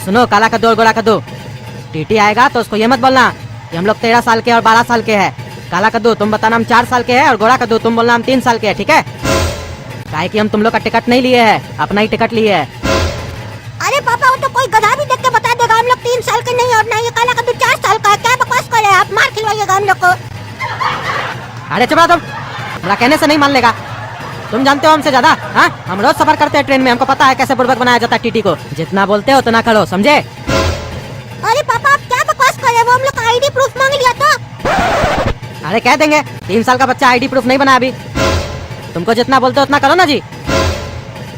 सुनो काला कद्दू और गोरा कद्दू, टीटी आएगा तो उसको ये मत बोलना कि हम लोग 13 साल के और 12 साल के हैं। काला कद्दू तुम बताना हम 4 साल के हैं और गोरा कद्दू तुम बोलना हम 3 साल के हैं, ठीक है? काहे कि हम तुम लोग का टिकट नहीं लिए है, अपना ही टिकट लिए है। अरे पापा वो तो कोई गधा भी देख के बता देगा हम लोग 3 साल के नहीं और ना ये काला कद्दू 4 साल का है। क्या बकवास कर रहे हैं आप? मार खिलवाइएगा हम लोग को। अरे चुप रहो तुम, हमारा कहने से नहीं मान लेगा। तुम जानते हो हमसे ज्यादा? हाँ, हम रोज सफर करते हैं ट्रेन में, हमको पता है कैसे बुड़बक बनाया जाता है टीटी को। जितना बोलते हो उतना करो, समझे? अरे पापा आप क्या बकवास कर रहे हैं? वो हम लोग का आईडी प्रूफ मांग लिया तो। अरे कह देंगे, 3 साल का बच्चा आईडी प्रूफ नहीं बना अभी। तुमको जितना बोलते हो उतना करो ना जी।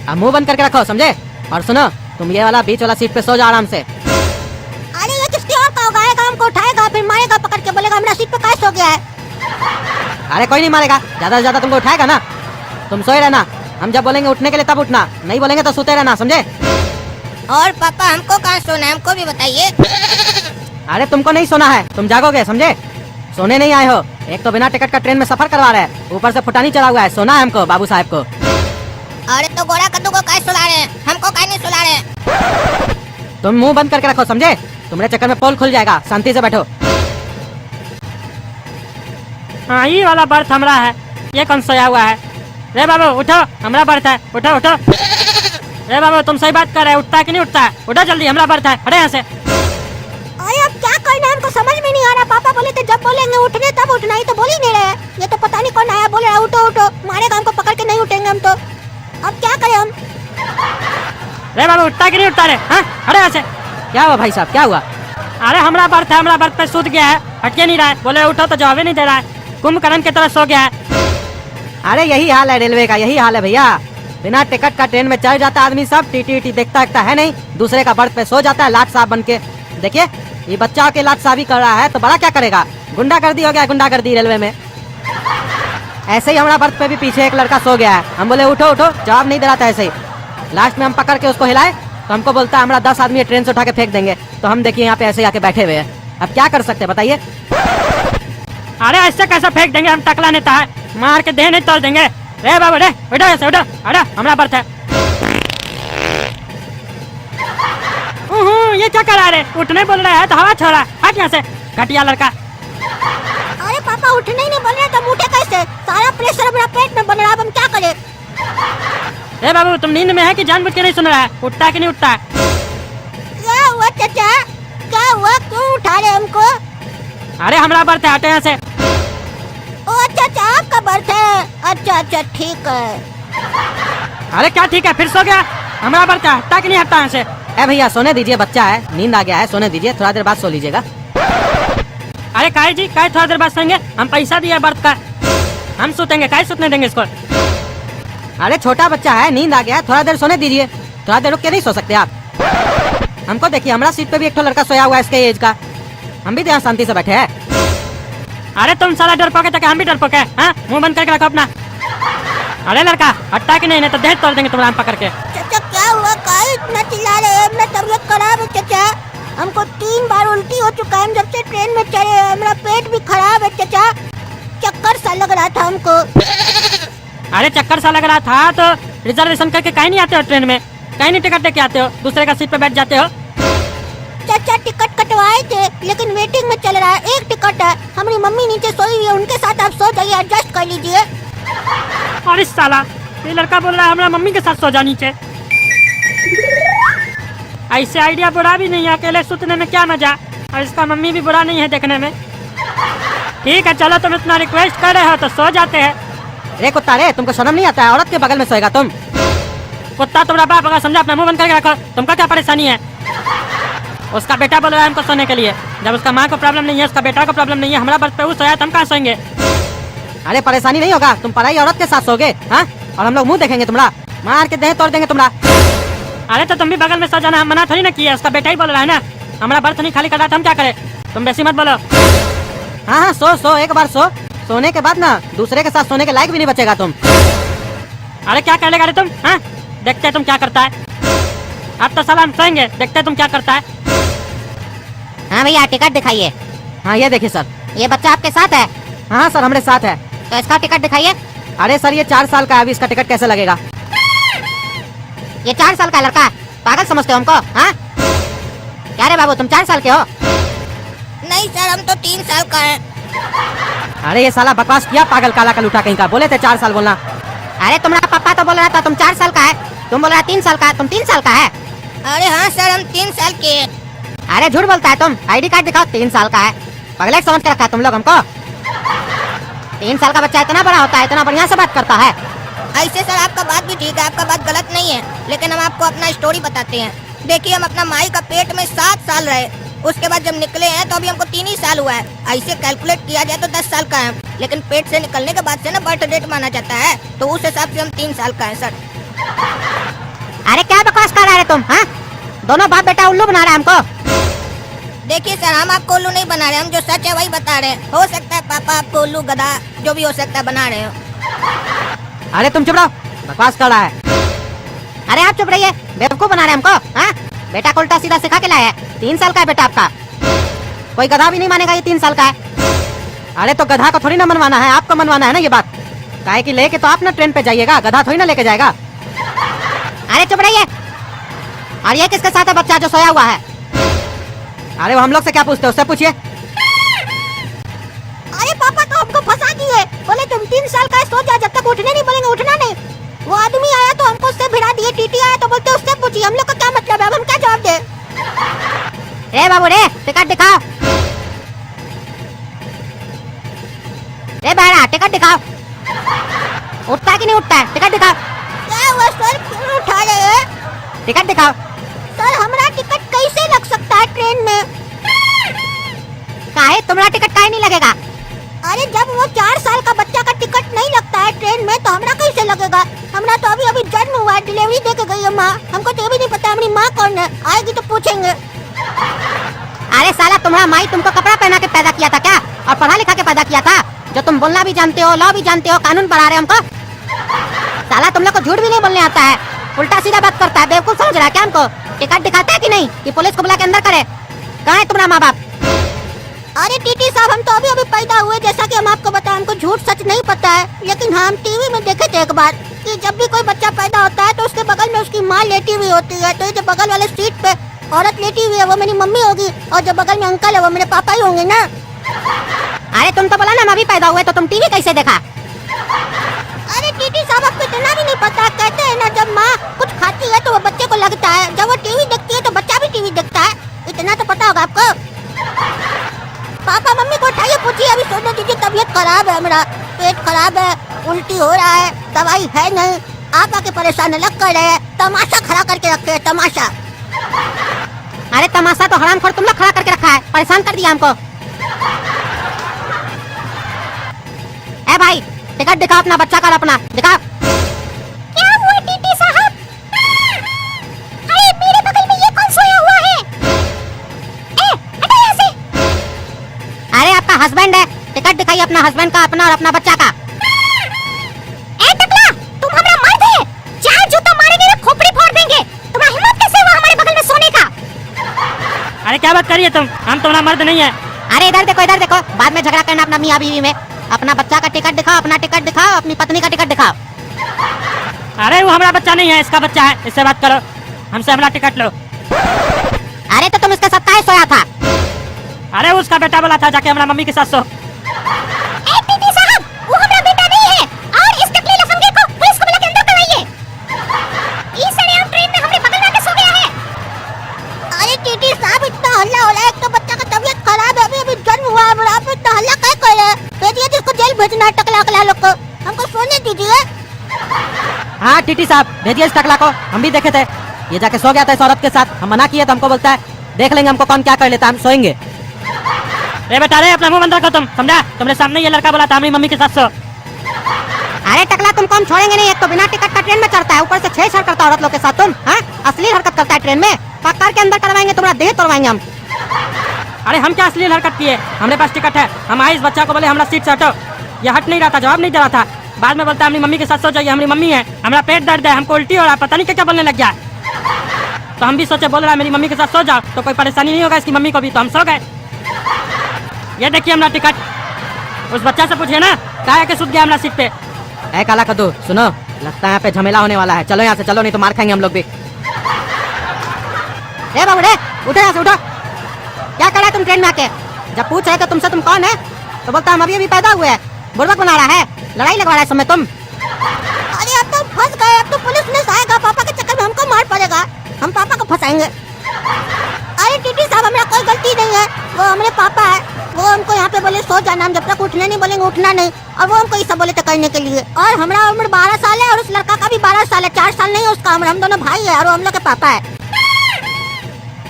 अब मुंह बंद करके रखो, समझे? और सुनो, तुम ये वाला बीच वाला सीट पे सो जाओ आराम से। अरे ये किसकी और का होगा? आएगा हमको उठाएगा फिर मारेगा पकड़ के, बोलेगा हमारा सीट पे कैसे सो गया है। अरे कोई नहीं मारेगा, ज्यादा से ज्यादा तुमको उठाएगा ना। तुम सोए रहना, हम जब बोलेंगे उठने के लिए तब उठना, नहीं बोलेंगे तो सोते रहना, समझे? और पापा हमको कहाँ सोना है, हमको भी बताइए। अरे तुमको नहीं सोना है, तुम जागोगे, समझे? सोने नहीं आए हो। एक तो बिना टिकट का ट्रेन में सफर करवा रहे हैं, ऊपर से फुटानी चढ़ा हुआ है। सोना है हमको, बाबू साहब को। अरे तो गोरा कद्दू को कैसे सुला रहे हैं, हमको कैसे नहीं सुला रहे हैं? तुम मुंह बंद करके रखो, समझे? तुम्हारे चक्कर में पोल खुल जाएगा, शांति से बैठो। हाँ ये वाला बर्थ हमारा है, ये कौन सोया हुआ है? रे बाबू उठो, हमारा बर्थ है, उठो उठो। रे बाबू तुम सही बात कर रहे हो, उठता है कि नहीं उठता है? उठो जल्दी, हमारा बर्थ है, हटे यहाँ से। अरे अब क्या करना है हमको समझ में नहीं आ रहा। पापा बोले थे जब बोलेंगे उठने तब उठना, ही तो बोल ही नहीं रहे। ये तो पता नहीं कौन आया बोल रहा है उठो उठो, मारेगा हमको पकड़ के, नहीं उठेंगे हम तो। अब क्या करें हम? रे बाबू उठता कि नहीं उठता रे? हाँ हटे यहाँ से। क्या हुआ भाई साहब, क्या हुआ? अरे हमारा बर्थ है, हमारा बर्थ पे सूत गया है, हटके नहीं रहा है। बोले उठो तो जवाब ही नहीं दे रहा है, कुंभकर्ण की तरह सो गया है। अरे यही हाल है रेलवे का, यही हाल है भैया। बिना टिकट का ट्रेन में चढ़ जाता आदमी, सब टीटी देखता है नहीं, दूसरे का बर्थ पे सो जाता है लाट साहब बन के। देखिए ये बच्चा के लाट साहब ही कर रहा है तो बड़ा क्या करेगा? गुंडागर्दी हो गया, गुंडागर्दी रेलवे में। ऐसे ही हमारा बर्थ पे भी पीछे एक लड़का सो गया है, हम बोले उठो उठो, जवाब नहीं दे रहा था। ऐसे ही लास्ट में हम पकड़ के उसको हिलाए तो हमको बोलता है हमारा 10 आदमी ट्रेन से उठा के फेंक देंगे। तो हम देखिए यहाँ पे ऐसे आके बैठे हुए हैं, अब क्या कर सकते हैं बताइए? अरे ऐसे कैसे फेंक देंगे, हम टकला नेता है, मार के देह नहीं तोड़ देंगे। रे बाबू रे उठो ऐसे, उठो उठो, हमारा बर्थ है। ये क्या करा रे? उठने बोल रहा है तो हवा छोड़ा, हट यहाँ से घटिया लड़का। अरे पापा उठने ही नहीं बोल रहे तो उठे कैसे? सारा प्रेशर मेरा पेट में बन रहा है, अब हम क्या करें? ए बाबू तुम नींद में है कि जानबूझ के नहीं सुन रहा है? उठता है कि नहीं उठता है? क्या हुआ चाचा, क्या हुआ, क्यों उठा रहे हमको? अरे हमारा बर्थ है, हटे यहाँ से। ओ चाचा आपका बर्थ है, अच्छा अच्छा ठीक है। अरे क्या ठीक है, फिर सो गया? हमारा बर्थ है, हटता कि नहीं हटता यहाँ से? ए भैया सोने दीजिए, बच्चा है, नींद आ गया है, सोने दीजिए, थोड़ा देर बाद सो लीजिएगा। अरे काहे जी, काहे थोड़ा देर बाद सोएंगे? हम पैसा दिए बर्थ का, हम सोतेंगे, काहे सोने देंगे इसको? अरे छोटा बच्चा है, नींद आ गया है, थोड़ा देर सोने दीजिए। थोड़ा देर रुक के नहीं सो सकते आप? हमको देखिए, हमारा सीट पे भी एक तो लड़का सोया हुआ है इसके एज का, हम भी तो यहाँ शांति से बैठे हैं। अरे तुम साला डरपोक है तो हम भी डरपोक है, हाँ? मुंह बंद करके रखो अपना। अरे लड़का हटता कि नहीं तो देह तोड़ देंगे तुम्हारा हम पकड़ के। चाचा क्या हुआ, काहे इतना चिल्ला रहे हैं? मेरा तबीयत खराब है चाचा, हमको 3 बार उल्टी हो चुका है जब से ट्रेन में चढ़े हैं, मेरा पेट भी खराब है चाचा, चक्कर सा लग रहा था हमको। अरे चक्कर सा लग रहा था तो रिजर्वेशन करके कहीं नहीं आते हो ट्रेन में? कहीं नहीं टिकट लेके आते हो, दूसरे का सीट पे बैठ जाते हो? चाचा टिकट कटवाए थे लेकिन वेटिंग में चल रहा है, एक टिकट है, हमारी मम्मी नीचे सोई हुई है, उनके साथ आप सो जाइए, एडजस्ट कर लीजिए। और इस साला ये लड़का बोल रहा है हमारा मम्मी के साथ सो जा नीचे। ऐसे आइडिया बुरा भी नहीं है, अकेले सुतने में क्या मजा, और इसका मम्मी भी बुरा नहीं है देखने में। ठीक है चलो, तुम इतना रिक्वेस्ट कर रहे हो तो सो जाते हैं। रे कुत्ता रे, तुमको शर्म नहीं आता है? औरत के बगल में सोएगा तुम? कुत्ता तुम्हारा बाप होगा, समझा? अपना मुंह बंद करके रखो। तुमको क्या परेशानी है? उसका बेटा बोल रहा है हमको सोने के लिए, जब उसका माँ को प्रॉब्लम नहीं है, उसका बेटा को प्रॉब्लम नहीं है, हमारा बर्थ पे वो सोया, हम कहाँ सोएंगे? अरे परेशानी नहीं होगा, तुम पराई औरत के साथ सोगे, हाँ? और हम लोग मुंह देखेंगे तुम्हारा, मार के देह तोड़ देंगे तुम्हारा। अरे तो तुम भी बगल में सो जाना, हम मना थोड़ी ना किया, उसका बेटा ही बोल रहा है ना, हमारा बर्थ नहीं खाली कर रहा था, हम क्या करें? तुम बेसी मत बोलो। हाँ हाँ सो सो, एक बार सो, सोने के बाद ना दूसरे के साथ सोने के लायक भी नहीं बचेगा तुम। अरे क्या कर लेगा रे तुम, हाँ? देखते तुम क्या करता है। अब तो साला हम सोएंगे, देखते तुम क्या करता है। हाँ भैया टिकट दिखाइए। हाँ ये देखिए सर। ये बच्चा आपके साथ है? हाँ सर हमारे साथ है। तो इसका टिकट दिखाइए। अरे सर ये 4 साल का है, अभी इसका टिकट कैसे लगेगा? ये 4 साल का लड़का, पागल समझते हो हमको? हाँ क्या रे बाबू, तुम 4 साल के हो? नहीं सर, हम तो 3 साल का है। अरे ये साला बकवास किया, पागल काला का लूटा कहीं का। बोले थे 4 साल बोलना। अरे तुम्हारा पापा तो बोल रहा था तुम 4 साल का है, तुम बोल रहा 3 साल का। तुम 3 साल का है? अरे हाँ सर, हम 3 साल के हैं। अरे झूठ बोलता है तुम, आईडी कार्ड दिखाओ, 3 साल का है। पगले समझ के रखा है तुम लोग हमको। 3 साल का बच्चा इतना बड़ा होता है, इतना बढ़िया से बात करता है। ऐसे सर आपका बात भी ठीक है, आपका बात गलत नहीं है, लेकिन हम आपको अपना स्टोरी बताते हैं। देखिए, हम अपना माई का पेट में 7 साल रहे, उसके बाद जब निकले हैं तो अभी हमको 3 ही साल हुआ है। ऐसे कैलकुलेट किया जाए तो 10 साल का है, लेकिन पेट से निकलने के बाद से ना बर्थ डेट माना जाता है, तो उस हिसाब से हम 3 साल का है सर। अरे क्या बकवास कर रहे तुम? हाँ, दोनों बाप बेटा उल्लू बना रहे हैं हमको। देखिए सर, हम आपको उल्लू नहीं बना रहे, हम जो सच है वही बता रहे हैं। हो सकता है पापा आपको उल्लू, गधा, जो भी हो सकता है बना रहे हो। अरे तुम चुप रहो, बकवास कर रहा है। अरे आप चुप रहिए, बेवकूफ बना रहे हैं हमको। हाँ, बेटा को उल्टा सीधा सिखा के लाया है। 3 साल का है बेटा आपका, कोई गधा भी नहीं मानेगा ये 3 साल का है। अरे तो गधा को थोड़ी ना मनवाना है, आपको मनवाना है ना ये बात। काहे कि लेके तो आप ना ट्रेन पे जाइएगा, गधा थोड़ी ना लेके जाएगा। अरे चुप रहिए। और ये किसके साथ है बच्चा जो सोया हुआ है? अरे वो हम लोग से क्या पूछते हो, उससे पूछिए। अरे पापा तो हमको फंसा दिए, बोले तुम 3 साल का है, सो जा, जब तक उठने नहीं बोलेंगे उठना नहीं। वो आदमी आया तो हमको उससे भिड़ा दिए, टीटी आया तो बोलते उससे पूछिए। हम लोग का क्या मतलब है, अब हम क्या जवाब दे? रे बाबू रे, टिकट दिखाओ। रे बहरा, टिकट दिखाओ। उठता है कि नहीं उठता है? टिकट दिखाओ। क्या हुआ सर, क्यों उठा रहे हैं? टिकट दिखाओ। सर हमारा टिकट कैसे लग सकता है ट्रेन में? काहे तुम्हारा टिकट काहे नहीं लगेगा? अरे जब वो 4 साल का बच्चा का टिकट नहीं लगता है ट्रेन में, तो हमारा कैसे लगेगा? हमारा तो अभी अभी जन्म हुआ है, डिलीवरी दे के गई है माँ, हमको तो ये भी नहीं पता हमारी माँ कौन है, आएगी तो पूछेंगे। अरे साला, तुम्हारा माई तुमको कपड़ा पहना के पैदा किया था क्या, और पढ़ा लिखा के पैदा किया था, जो तुम बोलना भी जानते हो, लॉ भी जानते हो, कानून पढ़ा रहे हो हमको? साला तुम लोग को झूठ भी नहीं बोलने आता है, उल्टा सीधा बात करता है, बेवकूफ समझ रहा है क्या हमको? टिकट दिखाता है कि नहीं कि पुलिस को बुला के अंदर करे? कहाँ है तुम्हारा माँ बाप? अरे टीटी साहब, हम तो अभी अभी पैदा हुए, जैसा कि हम आपको बताएं, हमको झूठ सच नहीं पता है, लेकिन हम टीवी में देखे थे एक बार कि जब भी कोई बच्चा पैदा होता है तो उसके बगल में उसकी माँ लेटी हुई होती है। तो ये जो बगल वाले सीट पे औरत लेटी हुई है वो मेरी मम्मी होगी, और जो बगल में अंकल है वो मेरे पापा ही होंगे ना। अरे तुम तो बोला ना हम अभी पैदा हुए, तो तुम टीवी कैसे देखा? अरे टीटी साहब, आपको इतना भी नहीं पता, कहते हैं ना जब माँ कुछ खाती है तो वो बच्चे को लगता है, जब वो टीवी देखती है तो बच्चा भी टीवी देखता है, इतना तो पता होगा आपको। पापा मम्मी को उठाइए, पूछिए, अभी सोने दीजिए, तबीयत खराब है, मेरा पेट खराब है, उल्टी हो रहा है, दवाई है नहीं, आप आके परेशान अलग कर रहे हैं, तमाशा खड़ा करके रखे हैं, तमाशा। अरे तमाशा तो हरामखोर तुम लोग खड़ा करके रखा है, परेशान कर दिया हमको। ए भाई, टिकट दिखाओ अपना, बच्चा का अपना दिखाओ। क्या हुआ टीटी साहब? अरे मेरे बगल में ये कौन सोया हुआ है? ए, हटो यहाँ से। अरे आपका हस्बैंड है, टिकट दिखाइए अपना हस्बैंड का, अपना और अपना बच्चा का। ए टकला, तुम हमारा मर्द है, 4 जूता मारेंगे तो खोपड़ी फोड़ देंगे। तुम्हारा हिम्मत कैसे हुआ हमारे बगल में सोने का? अरे क्या बात करिए तुम, हम तुम्हारा मर्द नहीं है। अरे इधर देखो, इधर देखो, बाद में झगड़ा करना अपना मियाँ बीवी में। अपना बच्चा का टिकट दिखाओ, अपना टिकट दिखाओ, अपनी पत्नी का टिकट दिखाओ। अरे वो हमारा बच्चा नहीं है, इसका बच्चा है, इससे बात करो, हमसे हमारा टिकट लो। अरे तो तुम इसके साथ काहे सोया था? अरे उसका बेटा बोला था जाके हमारा मम्मी के साथ सो। ए टीटी साहब, वो हमारा बेटा नहीं है, और इस टकले लफंगे को पुलिस को बुला के अंदर करवाइए। इस सड़ियाम ट्रेन में हमारे बगल में आके सो गया है। अरे टीटी साहब, इतना हल्ला हो रहा है, एक तो बच्चा का तबीयत खराब है, अभी अभी जन्म हुआ है, आप इतना हल्ला क्या कर रहे हैं? भेजिए, जिसको जेल भेजना है, टकला अकला लोग को, हमको सोने दीजिए। हाँ टीटी साहब, भेजिए इस टकला को, हम भी देखे थे, ये जाके सो गया था इस औरत के साथ, हम मना किए तो हमको बोलता है देख लेंगे हमको कौन क्या कर लेता है, हम सोएंगे। रे बेटा रे, अपना मुंह बंद रखो तुम, समझा? तुम्हारे सामने ये लड़का बोला था हमारी मम्मी के साथ सो। अरे टकला, तुमको हम छोड़ेंगे नहीं, एक तो बिना टिकट का ट्रेन में चढ़ता है, ऊपर से छेड़छाड़ करता है औरत लोग के साथ। तुम हाँ, असली हरकत करता है ट्रेन में, पकड़ के अंदर करवाएंगे, तुम्हारा देह तोड़वाएंगे हम। अरे हम क्या असली हरकत किए, हमारे पास टिकट है, हम आए इस बच्चा को बोले हमारा सीट से हटो, ये हट नहीं रहा था, जवाब नहीं दे रहा था, बाद में बोलता है हमारी मम्मी के साथ सो जाइए, हमारी मम्मी है, हमारा पेट दर्द है, हमको उल्टी हो रहा है, पता नहीं क्या बोलने लग गया। तो हम भी सोचे, बोल रहा है मेरी मम्मी के साथ सो जाओ तो कोई परेशानी नहीं होगा इसकी मम्मी को भी, तो हम सो गए। ये देखिए हमारा टिकट, उस बच्चा से पूछिए ना कहा के सुत गया हमारा सीट पे। ए काला कद्दू, सुनो, लगता है यहाँ पे झमेला होने वाला है, चलो यहाँ से चलो, नहीं तो मार खाएंगे हम लोग भी। ए बाबू रे, उठो यहाँ से, उठो। क्या करा तुम ट्रेन में आके? जब पूछ रहे थे तुमसे तुम कौन है तो बोलता हम अभी बता हुए हैं। बुड़बक बना रहा है, लड़ाई लगवा रहा है समय तुम। अरे अब तो फंस गए, अब तो पुलिस ने आएगा, पापा के चक्कर में हमको मार पड़ेगा, हम पापा को फंसाएंगे। अरे टीटी साहब हमारा कोई गलती नहीं है, वो हमारे पापा है, वो हमको यहाँ पे बोले सो जाना, हम जब तक उठने नहीं बोलेंगे उठना नहीं, और वो हमको ये सब बोले थे करने के लिए। और हमारा उम्र 12 साल है और उस लड़का का भी 12 साल है, 4 साल नहीं है उसका उम्र, हम दोनों भाई है और वो हम लोग के पापा है।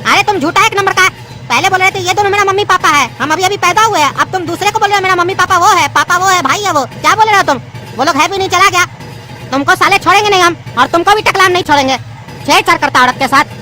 अरे तुम झूठा एक नंबर का, पहले बोल रहे थे ये दोनों मेरा मम्मी पापा है, हम अभी पैदा हुए हैं, अब तुम दूसरे को बोल रहे हो मेरा मम्मी पापा वो है, पापा वो है, भाई है वो, क्या बोल रहे हो तुम? वो लोग है भी नहीं, चला गया। तुमको साले छोड़ेंगे नहीं हम, और तुमको भी टकलाम नहीं छोड़ेंगे, छेड़छाड़ करता औरत के साथ।